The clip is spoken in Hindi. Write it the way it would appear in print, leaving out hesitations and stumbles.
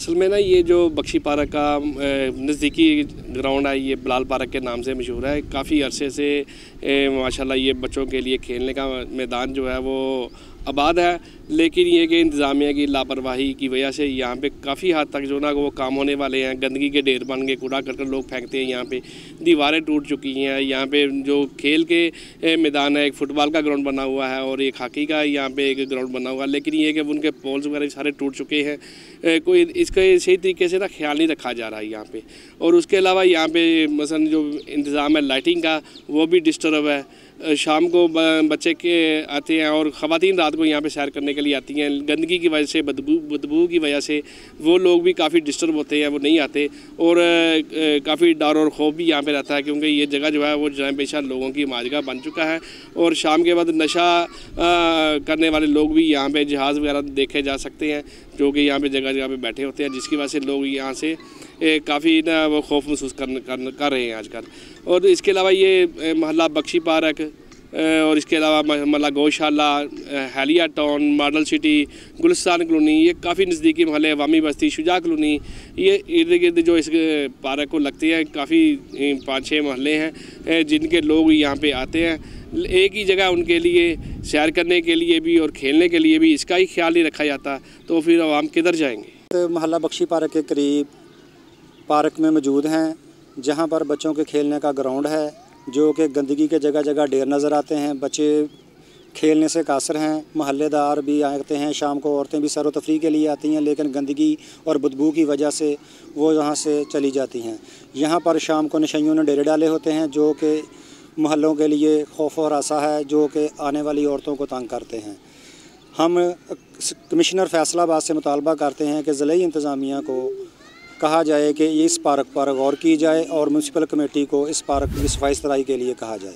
असल में ना ये जो बख्शी पार्क का नज़दीकी ग्राउंड है, ये बिलाल पार्क के नाम से मशहूर है। काफ़ी अरसे से माशाल्लाह ये बच्चों के लिए खेलने का मैदान जो है वो आबाद है, लेकिन ये कि इंतज़ामिया की लापरवाही की वजह से यहाँ पे काफ़ी हद तक जो ना वो काम होने वाले हैं। गंदगी के ढेर बन गए, कूड़ा करकट लोग फेंकते हैं, यहाँ पे दीवारें टूट चुकी हैं। यहाँ पे जो खेल के मैदान है, एक फ़ुटबॉल का ग्राउंड बना हुआ है और एक हॉकी का यहाँ पे एक ग्राउंड बना हुआ है, लेकिन ये कि उनके पोल्स वगैरह सारे टूट चुके हैं। कोई इसका सही तरीके से ना ख्याल नहीं रखा जा रहा है यहाँ पे। और उसके अलावा यहाँ पे मसलन जो इंतज़ाम है लाइटिंग का, वो भी डिस्टर्ब है। शाम को बच्चे के आते हैं और ख़वातीन रात को यहाँ पे सैर करने के लिए आती हैं। गंदगी की वजह से, बदबू की वजह से वो लोग भी काफ़ी डिस्टर्ब होते हैं, वो नहीं आते। और काफ़ी डर और खौफ भी यहाँ पे रहता है, क्योंकि ये जगह जो है वो जनाब पेशा लोगों की माजगा बन चुका है। और शाम के बाद नशा करने वाले लोग भी यहाँ पे जहाज़ वगैरह देखे जा सकते हैं, जो कि यहाँ पे जगह जगह पे बैठे होते हैं, जिसकी वजह से लोग यहाँ से काफ़ी ना वो खौफ महसूस कर रहे हैं आजकल। और इसके अलावा ये महल्ला बख्शी पार्क और इसके अलावा महल्ला गौशाला, हैलिया town, model city, Gulistan colony, ये काफ़ी नज़दीकी महल्ले, अवामी बस्ती, शुजा कॉलोनी, ये इर्द गिर्द जो इस पार्क को लगते हैं काफ़ी 5-6 महल्ले हैं जिनके लोग यहाँ पे आते हैं। एक ही जगह उनके लिए सैर करने के लिए भी और खेलने के लिए भी इसका ही ख्याल नहीं रखा जाता, तो फिर आवाम किधर जाएंगे। महल्ला बख्शी पार्क के करीब पार्क में मौजूद हैं, जहाँ पर बच्चों के खेलने का ग्राउंड है, जो कि गंदगी के जगह जगह ढेर नज़र आते हैं। बच्चे खेलने से कासर हैं, महल्लेदार भी आते हैं, शाम को औरतें भी सैर तफरीह के लिए आती हैं, लेकिन गंदगी और बदबू की वजह से वो यहाँ से चली जाती हैं। यहाँ पर शाम को नशइयों ने डेरे डाले होते हैं, जो कि महल्लों के लिए खौफ और आसा है, जो कि आने वाली औरतों को तंग करते हैं। हम कमिश्नर फैसलाबाद से मुतालबा करते हैं कि ज़िले इंतज़ामिया को कहा जाए कि इस पार्क पर गौर की जाए और म्यूनसिपल कमेटी को इस पार्क की सफाई सुथराई के लिए कहा जाए।